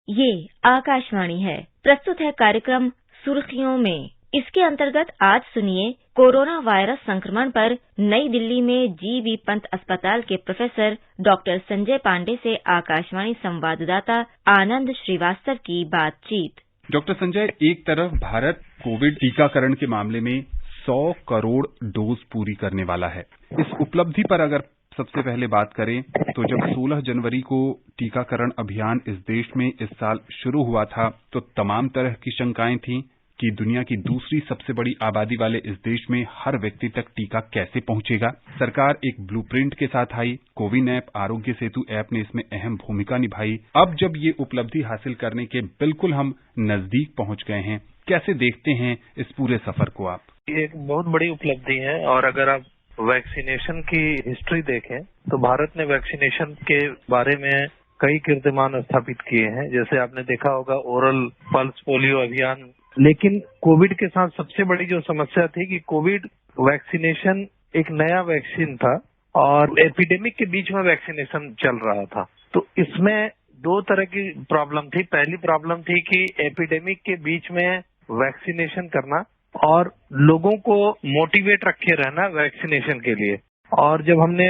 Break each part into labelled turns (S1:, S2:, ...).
S1: ये आकाशवाणी है। प्रस्तुत है कार्यक्रम सुर्खियों में। इसके अंतर्गत आज सुनिए कोरोना वायरस संक्रमण पर नई दिल्ली में जी.बी. पंत अस्पताल के प्रोफेसर डॉक्टर संजय पांडे से आकाशवाणी संवाददाता आनंद श्रीवास्तव की बातचीत।
S2: डॉक्टर संजय, एक तरफ भारत कोविड टीकाकरण के मामले में 100 करोड़ डोज पूरी करने वाला है। इस उपलब्धि पर अगर सबसे पहले बात करें तो जब 16 जनवरी को टीकाकरण अभियान इस देश में इस साल शुरू हुआ था तो तमाम तरह की शंकाएं थीं कि दुनिया की दूसरी सबसे बड़ी आबादी वाले इस देश में हर व्यक्ति तक टीका कैसे पहुंचेगा। सरकार एक ब्लूप्रिंट के साथ आई, कोविन ऐप, आरोग्य सेतु ऐप ने इसमें अहम भूमिका निभाई। अब जब ये उपलब्धि हासिल करने के बिल्कुल हम नजदीक पहुंच गए हैं, कैसे देखते हैं इस पूरे सफर को आप?
S3: ये एक बहुत बड़ी उपलब्धि है और अगर आप वैक्सीनेशन की हिस्ट्री देखें तो भारत ने वैक्सीनेशन के बारे में कई कीर्तिमान स्थापित किए हैं। जैसे आपने देखा होगा ओरल पल्स पोलियो अभियान, लेकिन कोविड के साथ सबसे बड़ी जो समस्या थी कि कोविड वैक्सीनेशन एक नया वैक्सीन था और एपिडेमिक के बीच में वैक्सीनेशन चल रहा था। तो इसमें दो तरह की प्रॉब्लम थी। पहली प्रॉब्लम थी कि एपिडेमिक के बीच में वैक्सीनेशन करना और लोगों को मोटिवेट रखे रहना वैक्सीनेशन के लिए। और जब हमने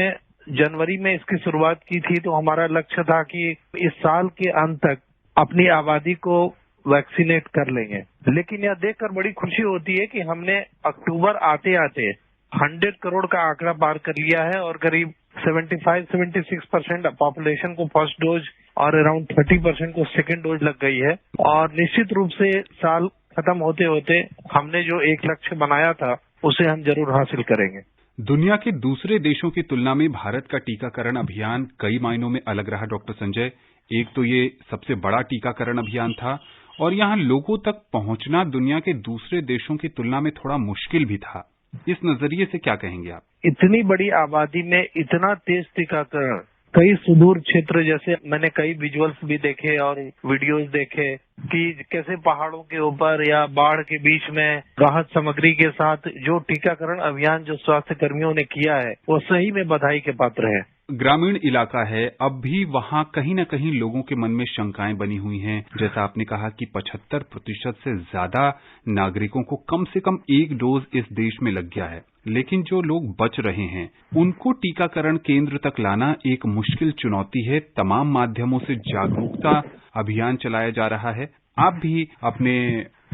S3: जनवरी में इसकी शुरुआत की थी तो हमारा लक्ष्य था कि इस साल के अंत तक अपनी आबादी को वैक्सीनेट कर लेंगे। लेकिन यह देखकर बड़ी खुशी होती है कि हमने अक्टूबर आते आते 100 करोड़ का आंकड़ा पार कर लिया है और करीब 75-76% पॉपुलेशन को फर्स्ट डोज और अराउंड 30% को सेकेंड डोज लग गई है। और निश्चित रूप से साल खत्म होते होते हमने जो एक लक्ष्य बनाया था उसे हम जरूर हासिल करेंगे।
S2: दुनिया के दूसरे देशों की तुलना में भारत का टीकाकरण अभियान कई मायनों में अलग रहा। डॉक्टर संजय, एक तो ये सबसे बड़ा टीकाकरण अभियान था और यहाँ लोगों तक पहुंचना दुनिया के दूसरे देशों की तुलना में थोड़ा मुश्किल भी था। इस नजरिए से क्या कहेंगे आप?
S3: इतनी बड़ी आबादी में इतना तेज टीकाकरण, कई सुदूर क्षेत्र, जैसे मैंने कई विजुअल्स भी देखे और वीडियोस देखे कि कैसे पहाड़ों के ऊपर या बाढ़ के बीच में राहत सामग्री के साथ जो टीकाकरण अभियान जो स्वास्थ्य कर्मियों ने किया है वो सही में बधाई के पात्र है।
S2: ग्रामीण इलाका है, अब भी वहाँ कहीं न कहीं लोगों के मन में शंकाएं बनी हुई हैं। जैसा आपने कहा कि 75% से ज्यादा नागरिकों को कम से कम एक डोज इस देश में लग गया है, लेकिन जो लोग बच रहे हैं उनको टीकाकरण केंद्र तक लाना एक मुश्किल चुनौती है। तमाम माध्यमों से जागरूकता अभियान चलाया जा रहा है। आप भी अपने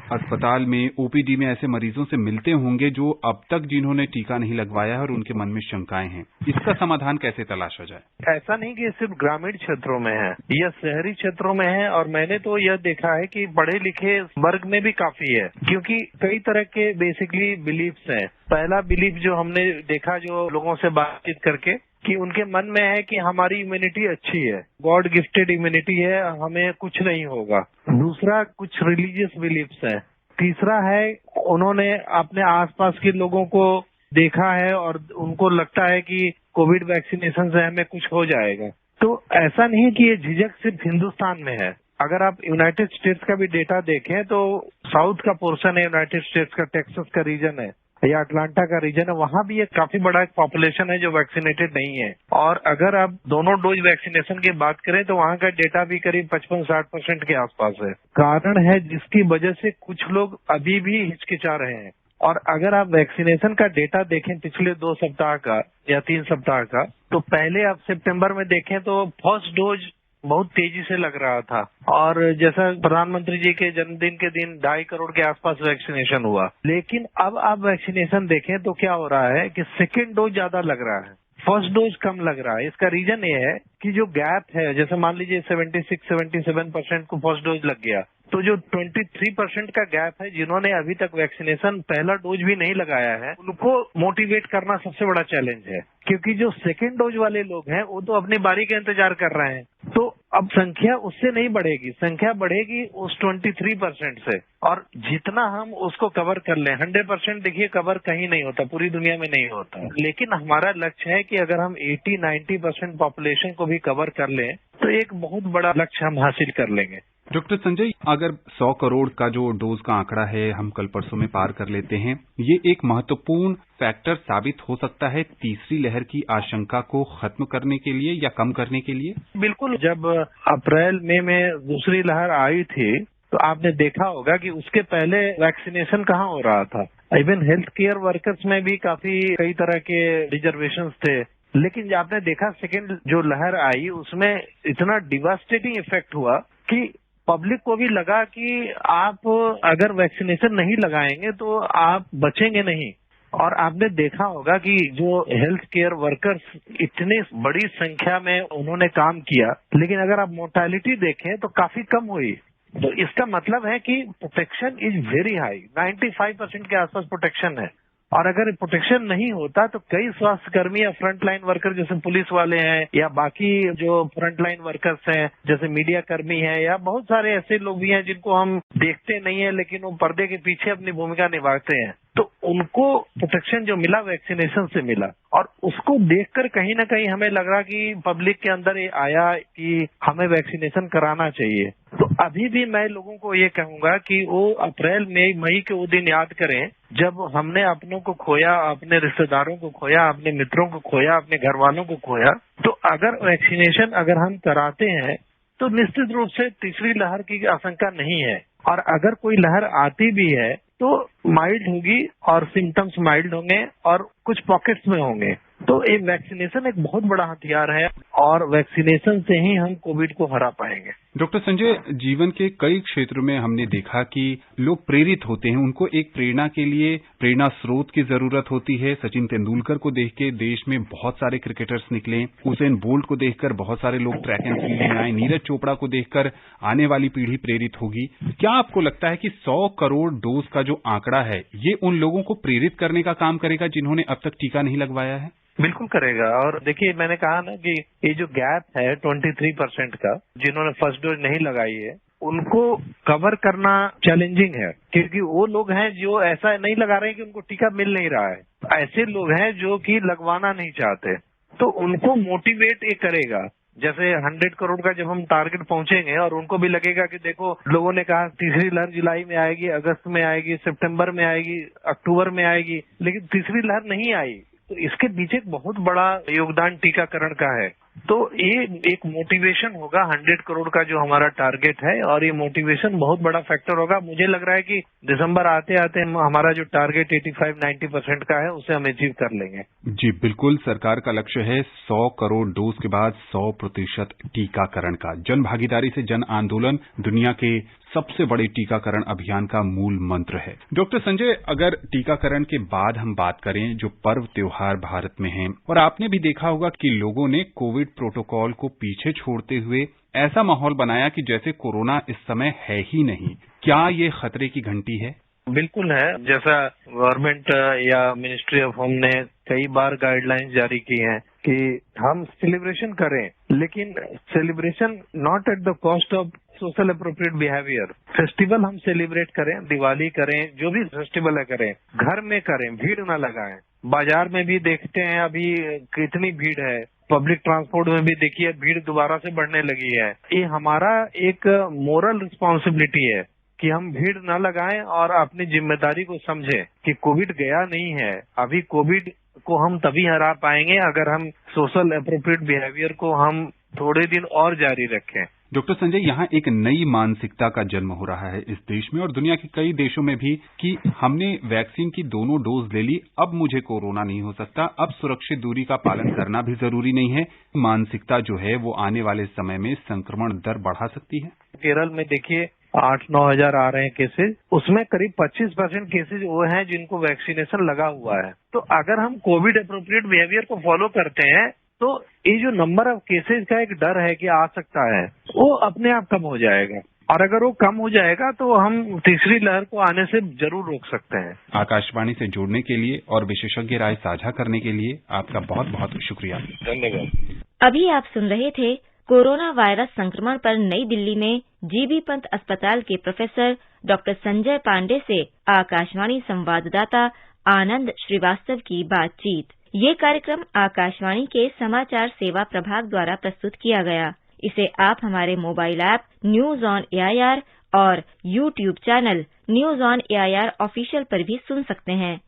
S2: अस्पताल में, ओपीडी में ऐसे मरीजों से मिलते होंगे जो अब तक जिन्होंने टीका नहीं लगवाया है और उनके मन में शंकाएं हैं। इसका समाधान कैसे तलाशा जाए?
S3: ऐसा नहीं कि सिर्फ ग्रामीण क्षेत्रों में है, यह शहरी क्षेत्रों में है और मैंने तो यह देखा है कि पढ़े लिखे वर्ग में भी काफी है, क्योंकि कई तरह के बेसिकली बिलीफ्स हैं। पहला बिलीफ जो हमने देखा जो लोगों से बातचीत करके कि उनके मन में है कि हमारी इम्यूनिटी अच्छी है, गॉड गिफ्टेड इम्यूनिटी है, हमें कुछ नहीं होगा। दूसरा कुछ रिलीजियस बिलीफ्स है। तीसरा है उन्होंने अपने आसपास के लोगों को देखा है और उनको लगता है कि कोविड वैक्सीनेशन से हमें कुछ हो जाएगा। तो ऐसा नहीं है कि ये झिझक सिर्फ हिंदुस्तान में है। अगर आप यूनाइटेड स्टेट्स का भी डेटा देखें तो साउथ का पोर्शन है यूनाइटेड स्टेट्स का, टेक्सास का रीजन है या अटलांटा का रीजन है, वहां भी एक काफी बड़ा पॉपुलेशन है जो वैक्सीनेटेड नहीं है। और अगर आप दोनों डोज वैक्सीनेशन की बात करें तो वहां का डेटा भी करीब 55-60% के आसपास है। कारण है जिसकी वजह से कुछ लोग अभी भी हिचकिचा रहे हैं। और अगर आप वैक्सीनेशन का डेटा देखें पिछले 2 सप्ताह का या 3 सप्ताह का, तो पहले आप सितंबर में देखें तो फर्स्ट डोज बहुत तेजी से लग रहा था और जैसा प्रधानमंत्री जी के जन्मदिन के दिन 2.5 करोड़ के आसपास वैक्सीनेशन हुआ। लेकिन अब आप वैक्सीनेशन देखें तो क्या हो रहा है कि सेकेंड डोज ज्यादा लग रहा है, फर्स्ट डोज कम लग रहा है। इसका रीजन ये है कि जो गैप है, जैसे मान लीजिए 76-77% को फर्स्ट डोज लग गया, तो जो 23% का गैप है जिन्होंने अभी तक वैक्सीनेशन पहला डोज भी नहीं लगाया है, उनको मोटिवेट करना सबसे बड़ा चैलेंज है। क्योंकि जो सेकेंड डोज वाले लोग हैं वो तो अपनी बारी का इंतजार कर रहे हैं। तो अब संख्या उससे नहीं बढ़ेगी, संख्या बढ़ेगी उस 23% से। और जितना हम उसको कवर कर लें, 100% देखिए कवर कहीं नहीं होता, पूरी दुनिया में नहीं होता। लेकिन हमारा लक्ष्य है कि अगर हम 80-90% पॉपुलेशन को भी कवर कर लें तो एक बहुत बड़ा लक्ष्य हम हासिल कर लेंगे।
S2: डॉक्टर संजय, अगर 100 करोड़ का जो डोज का आंकड़ा है हम कल परसों में पार कर लेते हैं, ये एक महत्वपूर्ण फैक्टर साबित हो सकता है तीसरी लहर की आशंका को खत्म करने के लिए या कम करने के लिए?
S3: बिल्कुल। जब अप्रैल मई में दूसरी लहर आई थी तो आपने देखा होगा कि उसके पहले वैक्सीनेशन कहाँ हो रहा था। इवन हेल्थ केयर वर्कर्स में भी कई तरह के रिजर्वेशंस थे, लेकिन जो आपने देखा सेकेंड जो लहर आई उसमें इतना डिवास्टेटिंग इफेक्ट हुआ कि पब्लिक को भी लगा कि आप अगर वैक्सीनेशन नहीं लगाएंगे तो आप बचेंगे नहीं। और आपने देखा होगा कि जो हेल्थ केयर वर्कर्स इतनी बड़ी संख्या में उन्होंने काम किया, लेकिन अगर आप मोर्टेलिटी देखें तो काफी कम हुई। तो इसका मतलब है कि प्रोटेक्शन इज वेरी हाई, 95% के आसपास प्रोटेक्शन है। और अगर प्रोटेक्शन नहीं होता तो कई स्वास्थ्य कर्मी या फ्रंट लाइन वर्कर जैसे पुलिस वाले हैं या बाकी जो फ्रंट लाइन वर्कर्स हैं जैसे मीडिया कर्मी हैं या बहुत सारे ऐसे लोग भी हैं जिनको हम देखते नहीं है लेकिन वो पर्दे के पीछे अपनी भूमिका निभाते हैं, तो उनको प्रोटेक्शन जो मिला वैक्सीनेशन से मिला। और उसको देखकर कहीं ना कहीं हमें लग रहा कि पब्लिक के अंदर ये आया कि हमें वैक्सीनेशन कराना चाहिए। तो अभी भी मैं लोगों को ये कहूंगा कि वो अप्रैल मई के वो दिन याद करें जब हमने अपनों को खोया, अपने रिश्तेदारों को खोया, अपने मित्रों को खोया, अपने घर वालों को खोया। तो अगर वैक्सीनेशन हम कराते हैं तो निश्चित रूप से तीसरी लहर की आशंका नहीं है। और अगर कोई लहर आती भी है तो माइल्ड होगी और सिम्टम्स माइल्ड होंगे और कुछ पॉकेट्स में होंगे। तो ये वैक्सीनेशन एक बहुत बड़ा हथियार है और वैक्सीनेशन से ही हम कोविड को हरा पाएंगे।
S2: डॉक्टर संजय, जीवन के कई क्षेत्रों में हमने देखा कि लोग प्रेरित होते हैं, उनको एक प्रेरणा के लिए प्रेरणा स्रोत की जरूरत होती है। सचिन तेंदुलकर को देख के देश में बहुत सारे क्रिकेटर्स निकले, उसेन बोल्ट को देखकर बहुत सारे लोग ट्रैक एंड फील्ड में आए, नीरज चोपड़ा को देखकर आने वाली पीढ़ी प्रेरित होगी। क्या आपको लगता है कि 100 करोड़ डोज का जो आंकड़ा है ये उन लोगों को प्रेरित करने का काम करेगा जिन्होंने अब तक टीका नहीं लगवाया है?
S3: बिल्कुल करेगा। और देखिए, मैंने कहा ना कि ये जो गैप है 23% का, जिन्होंने फर्स्ट डोज नहीं लगाई है उनको कवर करना चैलेंजिंग है, क्योंकि वो लोग हैं जो ऐसा नहीं लगा रहे हैं कि उनको टीका मिल नहीं रहा है। ऐसे लोग हैं जो कि लगवाना नहीं चाहते, तो उनको मोटिवेट ये करेगा। जैसे 100 करोड़ का जब हम टारगेट पहुंचेंगे और उनको भी लगेगा कि देखो लोगों ने कहा तीसरी लहर जुलाई में आएगी, अगस्त में आएगी, सितंबर में आएगी, अक्टूबर में आएगी, लेकिन तीसरी लहर नहीं आई, तो इसके पीछे एक बहुत बड़ा योगदान टीकाकरण का है। तो ये एक मोटिवेशन होगा 100 करोड़ का जो हमारा टारगेट है, और ये मोटिवेशन बहुत बड़ा फैक्टर होगा। मुझे लग रहा है कि दिसंबर आते आते हमारा जो टारगेट 85-90% का है उसे हम अचीव कर लेंगे।
S2: जी बिल्कुल, सरकार का लक्ष्य है 100 करोड़ डोज के बाद 100% टीकाकरण का। जन भागीदारी से जन आंदोलन दुनिया के सबसे बड़े टीकाकरण अभियान का मूल मंत्र है। डॉक्टर संजय, अगर टीकाकरण के बाद हम बात करें, जो पर्व त्योहार भारत में हैं, और आपने भी देखा होगा कि लोगों ने कोविड प्रोटोकॉल को पीछे छोड़ते हुए ऐसा माहौल बनाया कि जैसे कोरोना इस समय है ही नहीं। क्या ये खतरे की घंटी है?
S3: बिल्कुल है। जैसा गवर्नमेंट या मिनिस्ट्री ऑफ होम ने कई बार गाइडलाइंस जारी की हैं कि हम सेलिब्रेशन करें, लेकिन celebration not at the cost of social appropriate behaviour. Festival हम सेलिब्रेट करें, दिवाली करें, जो भी फेस्टिवल है करें, घर में करें, भीड़ न लगाएं। बाजार में भी देखते हैं अभी कितनी भीड़ है, पब्लिक ट्रांसपोर्ट में भी देखिए भीड़ दोबारा से बढ़ने लगी है। ये हमारा एक मोरल रिस्पॉन्सिबिलिटी है कि हम भीड़ न लगाएं और अपनी जिम्मेदारी को समझें कि कोविड गया नहीं है। अभी कोविड को हम तभी हरा पाएंगे अगर हम सोशल अप्रोप्रिएट बिहेवियर को हम थोड़े दिन और जारी रखें।
S2: डॉक्टर संजय, यहाँ एक नई मानसिकता का जन्म हो रहा है इस देश में और दुनिया के कई देशों में भी कि हमने वैक्सीन की दोनों डोज ले ली, अब मुझे कोरोना नहीं हो सकता, अब सुरक्षित दूरी का पालन करना भी जरूरी नहीं है। मानसिकता जो है वो आने वाले समय में संक्रमण दर बढ़ा सकती है।
S3: केरल में देखिए 8-9 हजार आ रहे हैं केसेज, उसमें करीब 25% केसेज वो हैं जिनको वैक्सीनेशन लगा हुआ है। तो अगर हम कोविड अप्रोप्रिएट बिहेवियर को फॉलो करते हैं तो ये जो नंबर ऑफ केसेज का एक डर है कि आ सकता है, वो अपने आप कम हो जाएगा। और अगर वो कम हो जाएगा तो हम तीसरी लहर को आने से जरूर रोक सकते हैं।
S2: आकाशवाणी से जुड़ने के लिए और विशेषज्ञ राय साझा करने के लिए आपका बहुत बहुत शुक्रिया।
S3: धन्यवाद।
S1: अभी आप सुन रहे थे कोरोना वायरस संक्रमण पर नई दिल्ली में जीबी पंत अस्पताल के प्रोफेसर डॉक्टर संजय पांडे से आकाशवाणी संवाददाता आनंद श्रीवास्तव की बातचीत। ये कार्यक्रम आकाशवाणी के समाचार सेवा प्रभाग द्वारा प्रस्तुत किया गया। इसे आप हमारे mobile app news on AIR और YouTube channel news on AIR official पर भी सुन सकते हैं।